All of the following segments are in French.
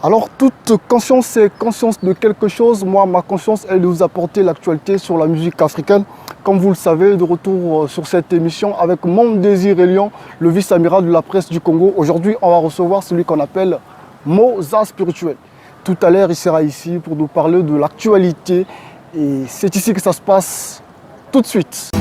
Alors, toute conscience est conscience de quelque chose. Moi, ma conscience est de vous apporter l'actualité sur la musique africaine. Comme vous le savez, de retour sur cette émission avec Mon Désir Elion, le vice-amiral de la presse du Congo. Aujourd'hui, on va recevoir celui qu'on appelle Moza Spirituel. Tout à l'heure, il sera ici pour nous parler de l'actualité. Et c'est ici que ça se passe tout de suite.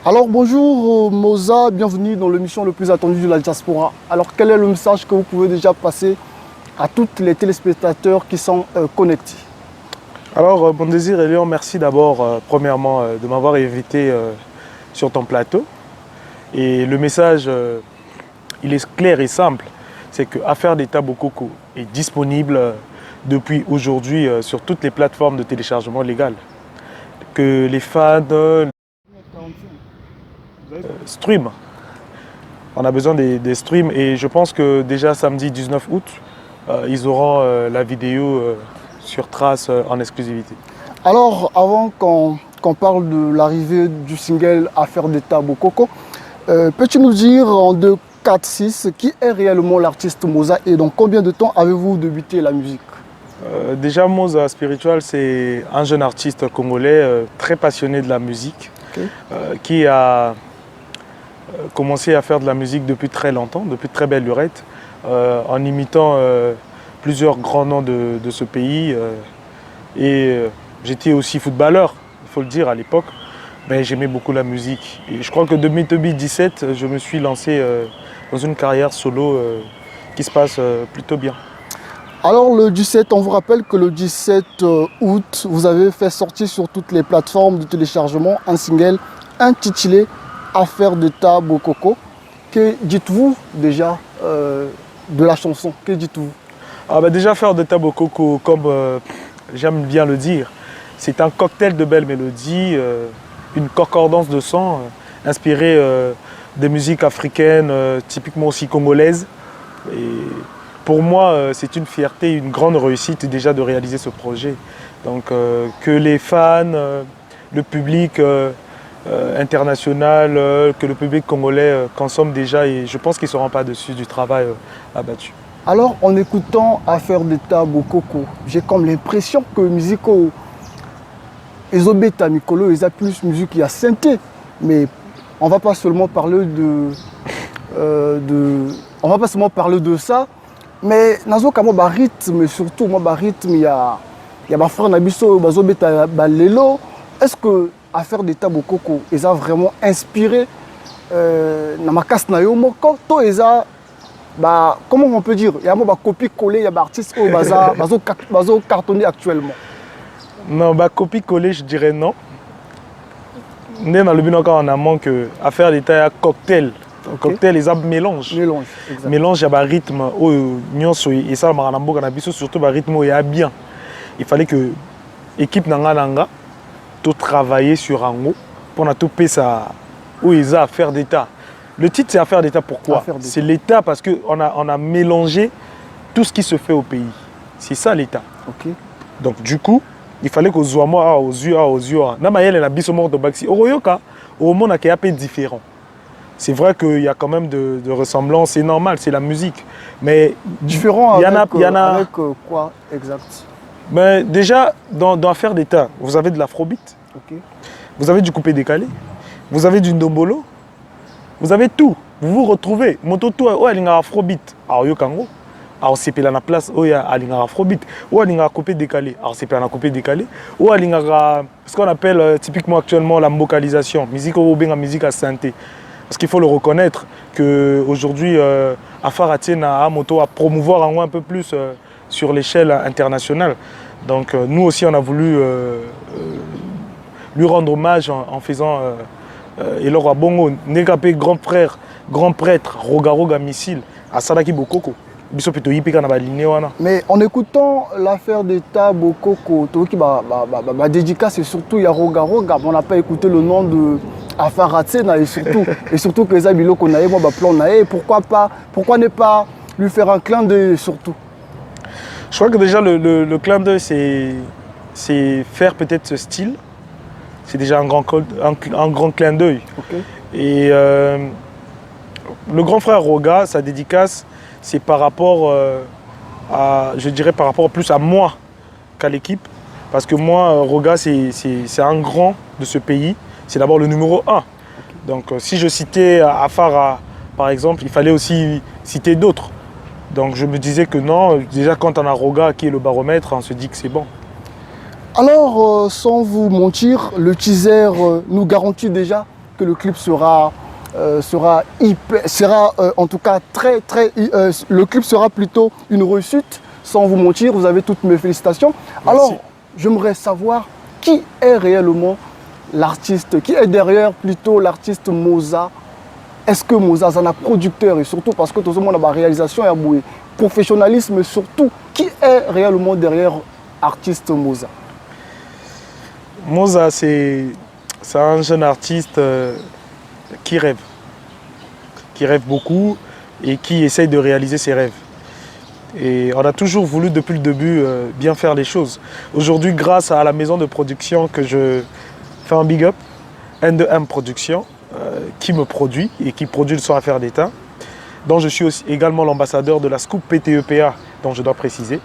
Alors bonjour Moza, bienvenue dans l'émission le plus attendue de la diaspora. Alors quel est le message que vous pouvez déjà passer à tous les téléspectateurs qui sont connectés? Alors Mon Désir Elion, merci d'abord premièrement de m'avoir invité sur ton plateau. Et le message, il est clair et simple, c'est que Affaire d'État Bokoko est disponible depuis aujourd'hui sur toutes les plateformes de téléchargement légal. Que les fans stream. On a besoin des streams et je pense que déjà samedi 19 août, ils auront la vidéo sur Trace en exclusivité. Alors avant qu'on parle de l'arrivée du single Affaire d'État Bokoko, peux-tu nous dire en 2, 4, 6 qui est réellement l'artiste Moza et dans combien de temps avez-vous débuté la musique? Déjà Moza Spirituel, c'est un jeune artiste congolais très passionné de la musique, qui a commencé à faire de la musique depuis très longtemps, depuis très belle lurette, en imitant plusieurs grands noms de ce pays. J'étais aussi footballeur, il faut le dire, à l'époque, mais j'aimais beaucoup la musique. Et je crois que depuis 2017, je me suis lancé dans une carrière solo qui se passe plutôt bien. Alors le 17, on vous rappelle que le 17 août, vous avez fait sortir sur toutes les plateformes de téléchargement un single intitulé Affaire d'État Bokoko. Que dites-vous déjà de la chanson? Que dites-vous? Déjà Affaire d'État Bokoko, comme j'aime bien le dire, c'est un cocktail de belles mélodies, une concordance de sons inspirée des musiques africaines, typiquement aussi congolaises. Et pour moi, c'est une fierté, une grande réussite déjà de réaliser ce projet. Donc que les fans, le public international, que le public congolais consomme déjà, et je pense qu'ils ne seront pas dessus du travail abattu. Alors en écoutant Affaire d'État Bokoko, j'ai comme l'impression que musico ezobeta mikolo eza plus musique il y a synthé, mais on va pas seulement parler on va pas seulement parler de ça, mais nazo kamo ba rythme, surtout moi ba rythme il y a ba frère nabiso bazobeta ba lelo. Est-ce que Affaire d'État Bokoko eza vraiment inspiré na makasi na yo moko to eza bah, comment on peut dire, il y a un copie-coller, il y a des artistes qui sont cartonnés actuellement. Non, copie-coller, je dirais non. Nous avons le but en amont que Affaire d'État cocktail. Cocktail, ils ont mélange. Mélange, il y a un rythme, et ça, surtout un rythme où il y a bien. Il fallait que l'équipe Nanga tout travailler sur un mot pour tout payer ça où ils ont Affaire d'État. Le titre, c'est Affaire d'État. Pourquoi? C'est l'État parce qu'on a mélangé tout ce qui se fait au pays. C'est ça l'État. Donc du coup, il fallait que Zouama aux yeux. Namayel et la Bissomor de Baxi. Oroyoka, au monde qui est un peu différent. C'est vrai qu'il y a quand même de ressemblances, c'est normal, c'est la musique. Mais différent avec quoi exact? Mais déjà, dans Affaire d'État, vous avez de l'afrobeat. Vous avez du coupé-décalé. Vous avez du ndombolo. Vous avez tout. Vous vous retrouvez. Mototo, oh, il y a afrobeat. Alors, yo kango. Alors, c'est la place, oh, il y a afrobeat. Oh, il y a coupé décalé. Alors, c'est la coupé décalé. Oh, il y a ce qu'on appelle typiquement actuellement la vocalisation. Musique au bien, musique à synthé. Parce qu'il faut le reconnaître qu'aujourd'hui, Affaire a moto à promouvoir un peu plus sur l'échelle internationale. Donc, nous aussi, on a voulu lui rendre hommage en faisant. Et leur bongo, Negapé, grand frère, grand prêtre, Roga missile, à Sadaki Bokoko. Mais en écoutant l'Affaire d'État Bokoko, dédicace, et surtout il y a Roga, on n'a pas écouté le nom de Affaire Atsena et surtout que Zabilo qu'on a eu, moi, plan pourquoi ne pas lui faire un clin d'œil surtout? Je crois que déjà le clin d'œil c'est faire peut-être ce style. C'est déjà un grand clin d'œil. Okay. Et le grand frère Roga, sa dédicace, c'est par rapport je dirais par rapport plus à moi qu'à l'équipe. Parce que moi, Roga, c'est un grand de ce pays. C'est d'abord le numéro 1. Okay. Donc si je citais Afara, par exemple, il fallait aussi citer d'autres. Donc je me disais que non, déjà quand on a Roga qui est le baromètre, on se dit que c'est bon. Alors, sans vous mentir, le teaser nous garantit déjà que le clip sera en tout cas le clip sera plutôt une réussite. Sans vous mentir, vous avez toutes mes félicitations. Merci. Alors, j'aimerais savoir qui est réellement l'artiste, qui est derrière plutôt l'artiste Moza. Est-ce que Moza est un producteur et surtout parce que tout le monde a la réalisation et le professionnalisme, surtout qui est réellement derrière l'artiste Moza? Moza, c'est un jeune artiste qui rêve beaucoup et qui essaye de réaliser ses rêves. Et on a toujours voulu depuis le début bien faire les choses. Aujourd'hui, grâce à la maison de production que je fais un big up, N2M Production, qui me produit et qui produit le son Affaires d'État, dont je suis aussi également l'ambassadeur de la Scoop PTEPA, dont je dois préciser.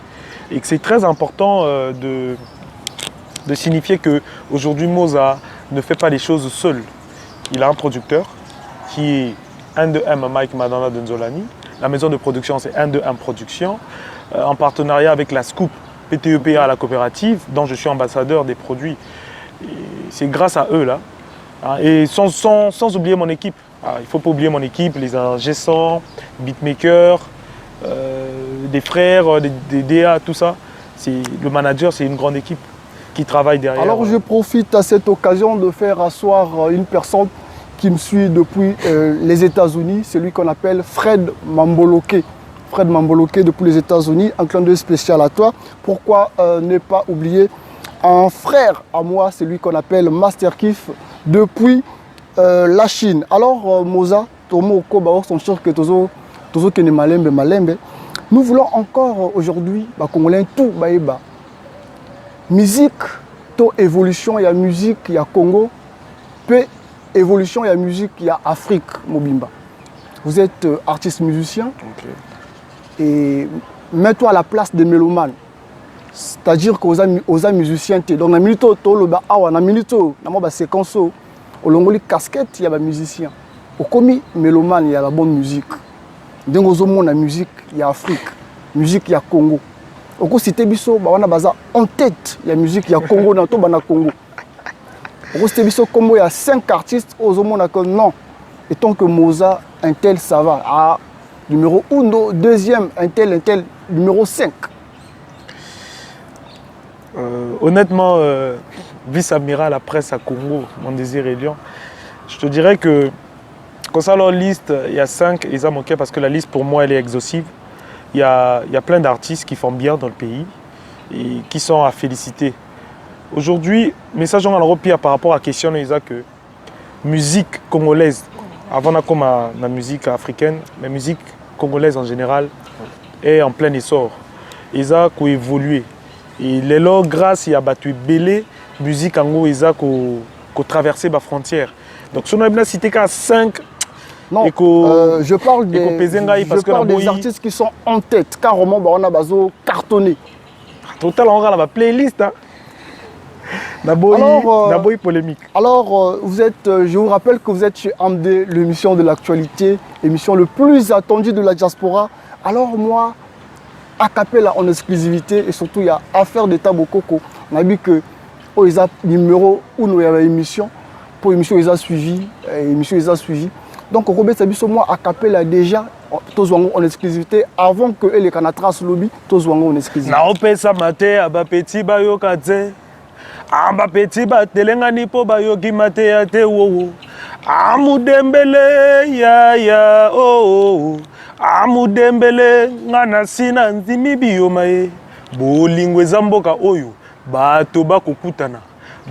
Et que c'est très important de signifier qu'aujourd'hui Moza ne fait pas les choses seul. Il a un producteur qui est N2M Mike Madonna de Nzolani. La maison de production c'est N2M Production, en partenariat avec la Scoop PTEPA, la coopérative, dont je suis ambassadeur des produits. C'est grâce à eux là. Et sans oublier mon équipe. Il ne faut pas oublier mon équipe, les ingé son, beatmakers, des frères, des DA, tout ça. Le manager, c'est une grande équipe qui travaille derrière. Alors je profite à cette occasion de faire asseoir une personne qui me suit depuis les États-Unis, celui qu'on appelle Fred Mamboloke. Fred Mamboloke depuis les États-Unis, un clin d'œil spécial à toi. Pourquoi ne pas oublier un frère à moi, celui qu'on appelle Master Kiff depuis la Chine. Alors Moza, Tomo Koba, son cher que Tozo Kene Malembe, nous voulons encore aujourd'hui, Congolais, tout baïba. Musique, to évolution, il y a musique, il y a Congo, puis évolution, il y a musique, il y a Afrique, Mobimba. Vous êtes artiste musicien, okay. Et mets-toi à la place des mélomanes. C'est-à-dire qu'aux musiciens, donc na minute to le ba awa na minute na mo ba séquence au longoli casquette, il y a des musiciens. Au commis mélomane, il y a la bonne musique. Donc aux hommes la musique, il y a Afrique, musique, il y a Congo. Au coup cité biso ba wana baza en tête, il y a musique, il y a Congo dans tout bana Congo. Au coup cité biso comme il y a 5 artistes aux hommes que non. Et tant que Moza un tel ça va. Ah, numéro 1, deuxième un tel numéro 5. Honnêtement, vice-amiral à la presse à Congo, mon désir est Lyon, je te dirais que concernant leur liste, il y a 5, ils ont manqué parce que la liste pour moi elle est exhaustive. Il y a plein d'artistes qui font bien dans le pays et qui sont à féliciter. Aujourd'hui, message en Europe par rapport à la question que musique congolaise, avant comme la musique africaine, mais musique congolaise en général est en plein essor. Ils ont évolué. Et les lots, grâce à battu belé, musique en gros, ils ont traversé la frontière. Donc, si on a cité qu'à 5, non, je parle des artistes qui sont en tête, car on a bazo cartonné. Total, on a la playlist. Hein. Naboy polémique. Alors, vous êtes, je vous rappelle que vous êtes chez Amdé, l'émission de l'actualité, l'émission le plus attendue de la diaspora. Alors moi, a cappella en exclusivité et surtout il y a Affaires d'État Bokoko. On a vu que ils ont numéro 1 il y avait émission pour émission ils ont suivi donc Robert Sabiso moi a cappella déjà tous en exclusivité avant que les Canatras lobby tous en exclusivité. Na opesa mate aba petit bayo kadze amba petit ba telengani po bayo gimate ya te wo amudembele ya oh amudembele ngana sina nzimi biyomae bolingwe zamboka oyo bato bakokutana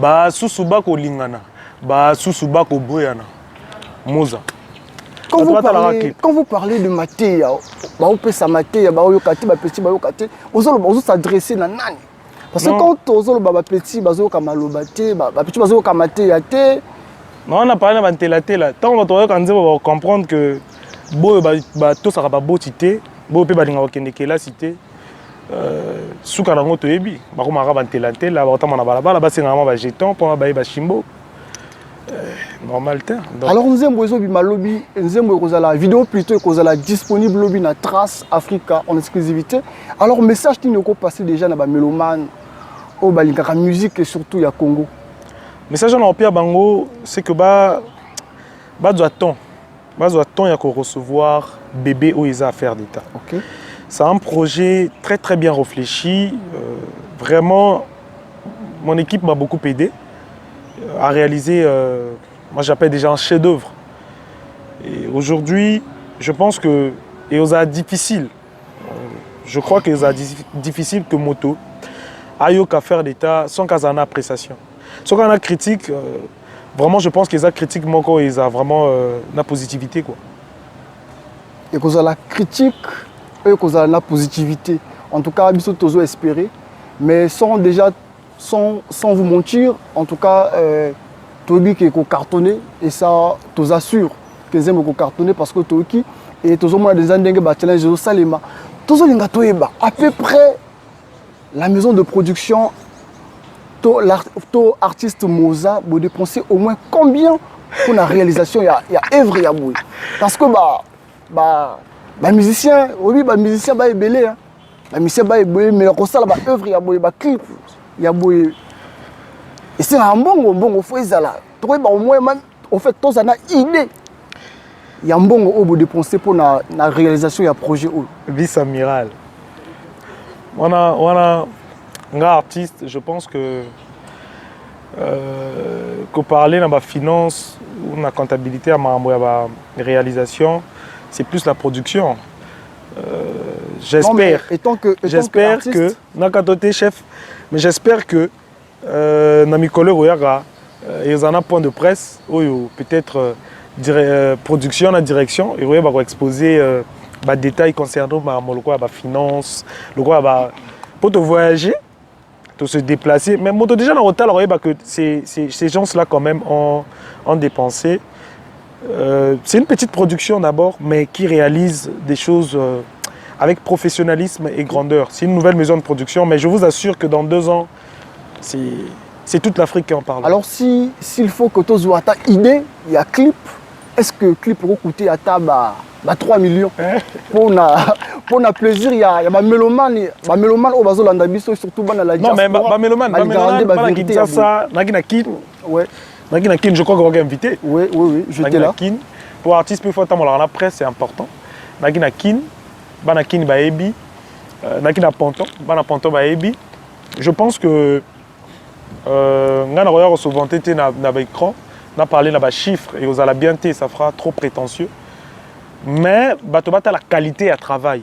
basusu bakolingana basusu bakoboyana Moza. Quand vous parlez de Matéa, vous s'adressez à nani? Parce que quand on petit, bazo kamalobate, petit bazo kamate yate. Non, on a parlé de télaté là. Tant on va comprendre que bo tout ça va beau cité, bo pe balinga okende kela cité. Suka nango toyebi, bako mara télaté là, ba tama na balabala ba senga ba jeton pour ba chimbo. Normal terre. Alors nzembo ezo bi malobi, nzembo ekozala vidéo plutôt ekozala disponible lobi na Trace Africa en exclusivité. Alors message qui n'oko passé déjà na ba mélomane au balingaka musique et surtout ya Congo. Message en Pierre Bango, c'est que doit temps ya ko recevoir bébé ou les affaires d'état. OK. C'est un projet très très bien réfléchi, vraiment mon équipe m'a beaucoup aidé à réaliser, moi j'appelle déjà un chef-d'œuvre. Et aujourd'hui, je pense que c'est difficile. Je crois que c'est difficile que moto aille qu'à faire d'état sans qu'il y ait une appréciation. Sans qu'il y ait une critique, vraiment je pense que les critiques manquent, ils ont vraiment la positivité quoi. Et que la critique et que la positivité. En tout cas, bisous tous espérer, mais sans vous mentir, en tout cas, Tobi qui est cartonné et ça tous assure que j'aime cartonner parce que Toki et tous au moins des années que challenge au Salema, tous les gars toeba à peu près la maison de production, tout artiste Moza, vous dépensez au moins combien pour la réalisation il y a œuvre ya boui parce que musicien oui musicien ba belé hein ba musicien ba belé mais ko sala ba œuvre ya boui ba clip ya boui et c'est un bon faut ezala to ba au moins man au fait tous ana idée ya mbongo au bout dépenser pour la réalisation ya projet vice-amiral on a un artiste je pense que parler dans la finance ou la comptabilité à ma réalisation c'est plus la production. J'espère que Nakatote chef, mais j'espère que Nami Kole Royaga ils en a point de presse ou peut-être production la direction et Roya va exposer des détails concernant la finance, le quoi pour te voyager, de se déplacer. Mais déjà dans l'hôtel, que ces gens-là quand même ont dépensé. C'est une petite production d'abord, mais qui réalise des choses avec professionnalisme et grandeur. C'est une nouvelle maison de production, mais je vous assure que dans 2 ans, c'est toute l'Afrique qui en parle. Alors s'il faut que tu aies une idée, il y a clip. Est-ce que le clip va coûter à 3 millions pour le plaisir, il y a des mélomanes au bazo landabiso surtout dans la diaspora. Non mais mélomane, je crois qu'on va invité. Oui, j'étais là. Pour artiste plus fort dans la presse, c'est important. Nagina kin, banakin baebi, nagina ponton, banaponton baebi. Je pense que ngana roya recevoir tété na écran, na parler na ba chiffres et aux ala bien té, ça fera trop prétentieux. Mais bato bata la qualité à travail.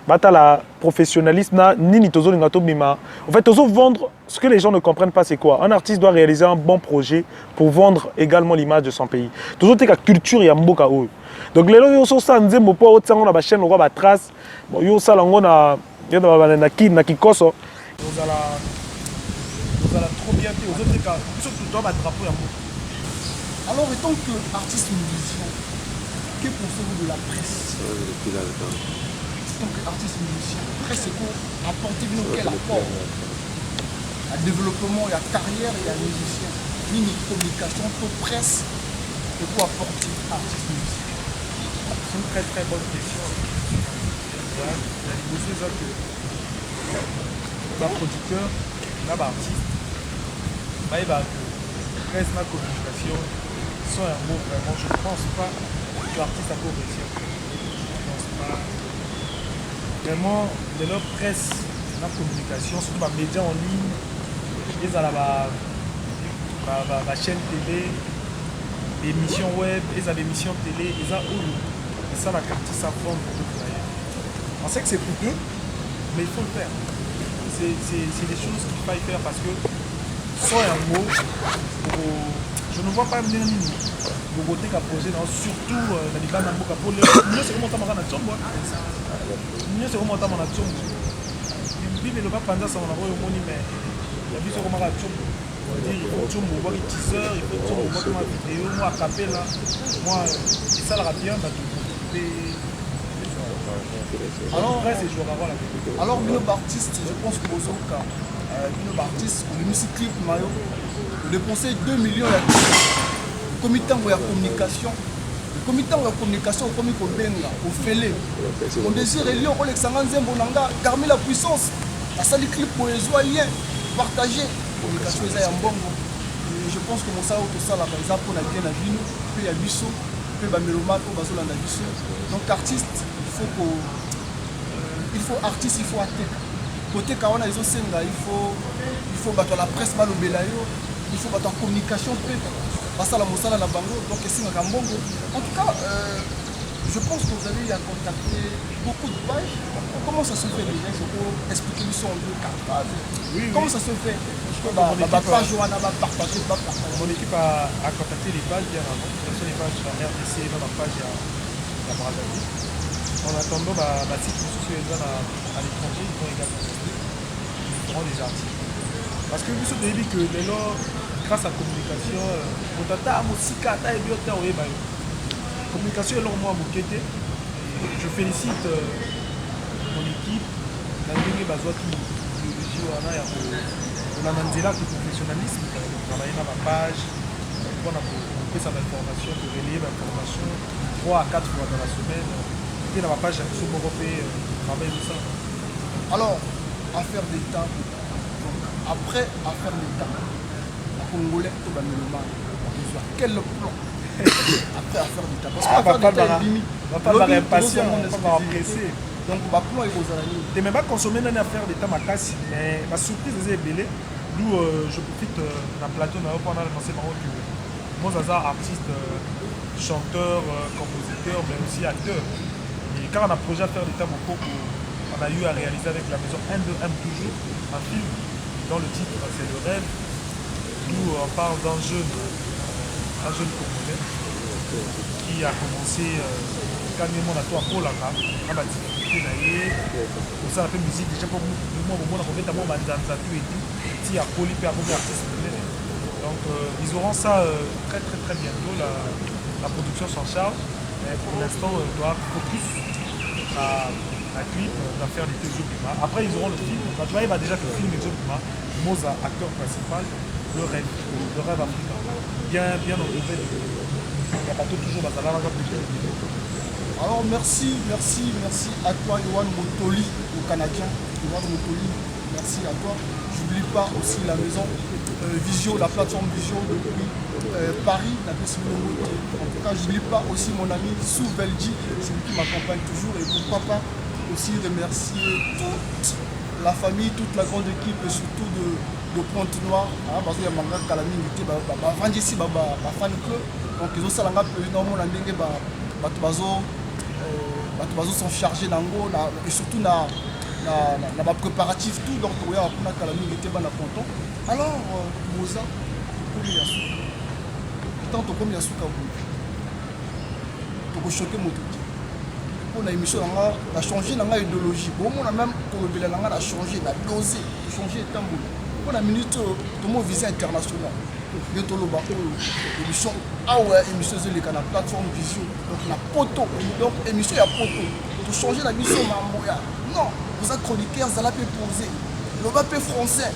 Bata la professionnalisme ni tozo lingato bima. En fait, tozo vendre ce que les gens ne comprennent pas c'est quoi. Un artiste doit réaliser un bon projet pour vendre également l'image de son pays. Tozo te ka culture ya mboka o. Donc lelo yo so sa nzembo po o tsango na ba chaîne ba trace. Bon yo sa lango na na kikoso. Ozala trop bien té ozo te ka surtout doit ba drapeau ya mboka. Alors étant que artiste musicien, que pensez-vous de la presse? En tant qu'artiste musicien, après c'est quoi apporter quel apport à développement, à carrière et à musicien, une communication, toute presse, et quoi apporter artiste musicien? C'est une très très bonne question. La producteur, la artiste, presse la communication, sans un mot vraiment, je ne pense pas que l'artiste a réussi. Je ne pense pas. Vraiment, de leur presse, la communication, surtout les médias en ligne, ils ont la chaîne télé, les émissions web, ils ont des émissions télé, ils ont et ça la carte, ça prend beaucoup de flyer. On sait que c'est coûteux, mais il faut le faire. C'est des choses qu'il faut faire parce que sans un mot, je ne vois pas bien le côté qu'a posé, surtout dans les bandes pour le mieux c'est comment tu as mieux c'est comment tu as Bible le pas pendant ça on a envoyé au moni mais il y a vu sur comment radio. Il faut que tu me vois les teasers, il faut que tu me vois ma vidéo, moi à caper là. Moi et ça la bien bah alors après c'est joueur voilà. Alors Bino Baptiste, je pense que aux autres cas Bino Baptiste le music clip mayo de dépenser 2 millions ya comité de communication. Le comité de communication au comité Benga, au Félé. Mon désir est lié au Alexandre Nzembo Nanga, garmi la puissance. La salle clip pour les lien, partager. Communication est un bon. Je pense que mon salaire tout ça, par exemple, on a bien à Bino, puis à Bisso, puis à Mélomane, puis à Bazolanda Bisso. Donc artiste, il faut artiste, il faut athée. Côté Kawana, ils ont senga, il faut battre la presse, il faut battre la communication, passer à la Moussala, la Bango, donc ici, en tout cas, je pense que vous avez contacté beaucoup de pages. Comment ça se fait déjà? Il faut expliquer le son de Carpaz. Comment ça se fait? Mon équipe a contacté les pages bien avant. Sur les pages de la RDC, dans la page de la Brazzaville. En attendant, ma site sociaux à l'étranger, ils vont également tester. Ils feront des articles. Parce que vous savez que grâce à la communication, communication est moi je félicite mon équipe. On a un professionnalisme, travailler dans ma page, on a fait sa information, de relayer l'information 3 à 4 fois dans la semaine. Et dans ma page, j'ai travailler tout ça. Alors, affaire d'État, après affaire d'État, la Congolais, tout va quel plan après affaire d'État? Parce que l'affaire d'État est limite. On va pas impatient, on va pas pressé. Donc, le plan est aux années. Tu n'as pas consommé une affaire d'État, mais ma surprise est belée. D'où je profite d'un plateau pour annoncer par contre que moi, Zaza, artiste, chanteur, compositeur, mais aussi acteur. Et quand on a projet à faire d'État, on a eu à réaliser avec la maison 1-2-M toujours un film dont le titre c'est Le Rêve, d'où on parle d'un jeune Congolais qui a commencé carrément à toi pour la rap, à la difficulté d'ailleurs, pour ça on a fait musique déjà pour moi on a fait d'abord Mandanza tout et tout, si à Poli puis à beaucoup d'artistes. Donc ils auront ça très très très bientôt, la production s'en charge, mais pour l'instant on doit focus à clip d'affaires d'été Zobima. Après ils auront le film, tu vois il va déjà que le film est Zobima, Moza, acteur principal, le rêve africain, bien enlevé. Il y a pas toujours dans la Alors merci à toi Yohan Motoli, au Canadien. Yohan Motoli, merci à toi. J'oublie pas aussi la maison Visio, la plateforme Visio depuis Paris, la personne. En tout cas, j'oublie pas aussi mon ami Sou Belgi, c'est lui qui m'accompagne toujours. Et pourquoi pas aussi remercier toute la famille, toute la grande équipe, et surtout de Pointe-Noire. Parce qu'il y a Manga Kalami, ici, fan club. Donc ils ont ça là président mon ndenge bato sont chargés nango et surtout na préparatif tout donc on a pour kalami était bana content. Alors Moza komi ya suka tant to komi ya suka to ko choquer moto pour la émission na changer na idéologie bon on a même pour rebelle na changer na doser changer tambo pour la minute to mo visa international bientôt le bas émission émission de la plateforme Visio donc la poto donc émission ya poto pour changer la mission mamboya non vous êtes chroniqueur ça la peut poser le bas peut français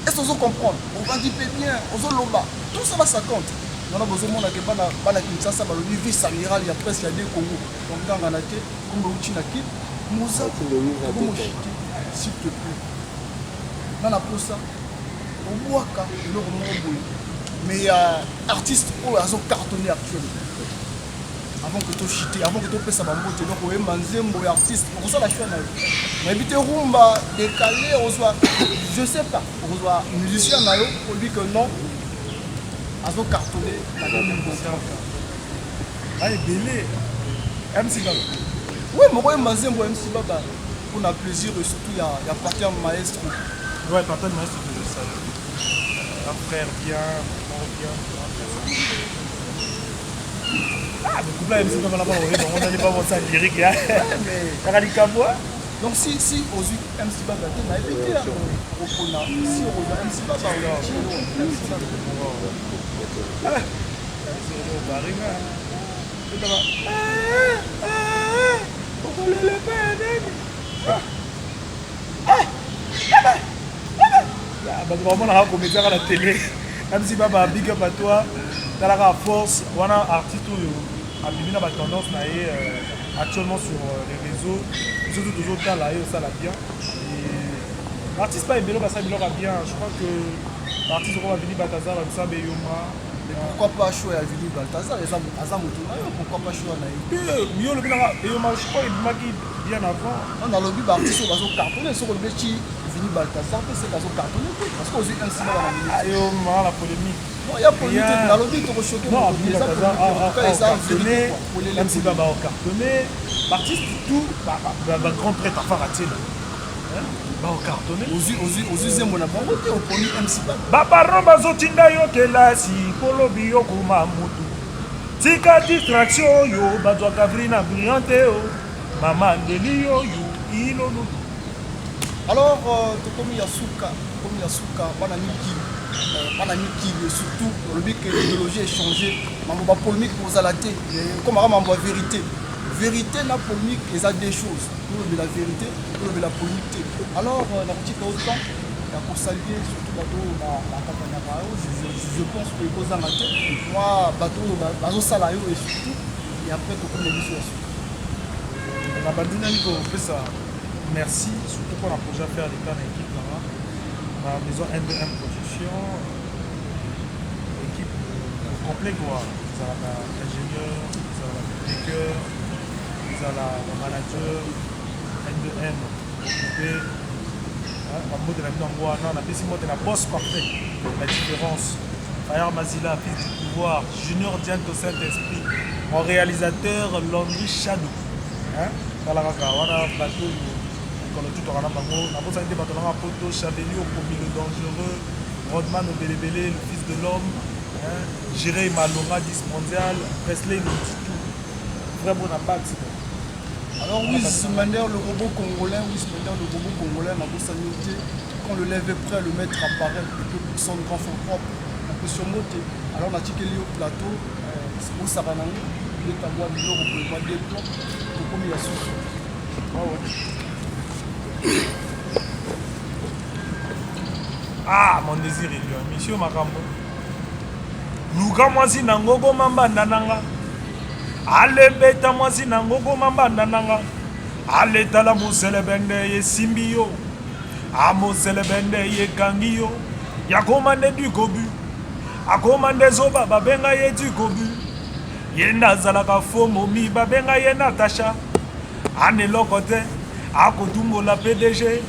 est-ce que vous comprendre on va dire bien on loba tout ça va ça compte on a besoin de que bana Kinshasa ba le vice amiral ya presque ya des Congo donc dans la tête comme outil na kit Moussa s'il te plaît dans la posa au boaka le romo mais il y a artistes qui ont cartonné actuellement. Avant que tu chité, avant que tu fasses ça, tu as manzembo artiste. Pour ça la chaîne. Mais éviter rumba décalé, je sais pas. On voit musicien nayo pour lui que non. Ils ont cartonné. Ah et belé. MC Baba. Oui, moi manzembo MC Baba. On a plaisir et surtout il y a partir maestro. Ouais, partir maestro que je savais. Un frère bien. Ah, mais couple là, MC Baba là-bas, on n'allait pas voir ça en direct. Mais Karalikabois, Donc si aux yeux MC Baba on a évité si on a MC Baba on a comédien à la télé. Même si Baba big up à toi, dans la force, on a un artiste a mis la tendance actuellement sur les réseaux. Surtout toujours dans là, ça l'a bien. L'artiste pas aimé, ça bien. Je crois que l'artiste va venir Balthazar, ça Beyoma. Pourquoi pas choix à Vili Balthazar? Pourquoi pas choix à Mieux le bien, je crois qu'il m'a dit bien avant. On a le but d'artiste au bateau cartonné, sur le béchi Vili Balthazar, c'est bateau cartonné. Parce qu'aux yeux ainsi la polémique. Non, il y a polémique, on a le but de rechoquer. Non, Vili Balthazar a cartonné, même si Baba a cartonné, l'artiste tout va grand prêtre à faire ba cartonné aux yeux mon abonné au poni MC Baba Romba zotinda yo kelasi polobi yo kuma mutu tika distraction yo bazwa kavrina brillante yo mama ndeli yo inono. Alors comme Yasuka bana miki surtout le but que l'idéologie est changée mambo polémique pour zalaté comme mambo vérité na polémique ils a des choses pour de la vérité pour de la polémique. Alors la petite autant pour saluer surtout bateau la campagne je pense que les causes en tête moi bateau salario et surtout et après tout les missions la bandina nico fait ça. Merci surtout pour la projet à faire l'état dans l'équipe là la maison M2M production équipe complet quoi. Ils ont l'ingénieur, ils ont la techniqueur, ils ont le manager N2M occupé la mode de la vie en bois non on a fait si mode de la bosse parfait la différence Fayard Mazila fils du pouvoir Junior Dianto Saint-Esprit mon réalisateur Landry Chadou dans la raga on a bateau quand le tout aura la bango la bosse a été bateau dans la photo Chabeli au premier le dangereux Rodman au Bélébélé le fils de l'homme Jiré Malonga 10 mondial Presley le tout vrai bon à bac. Alors Wismander le robot congolais, la boursanité, quand le lève est prêt, le maître apparaît, pour son grand fond propre, on peut surmonter. Alors on a tiré au plateau, c'est pour Saranang, il est à moi, il est au des plans, pour comme il y a souffle. Ah, mon désir est bien, monsieur Makambo. Luka mwasi nangogo mamba nananga. Ale beta mwasi nangogo mamba nananga. Ale tala musele bende ye simbiyo. Amusele bende ye kangiyo. Yakomande du kobu. Akomande zoba babenga ye du kobu. Yenda zalaka fomo mi babenga ye Natasha. Ane lokote. Akotumbo la PDG.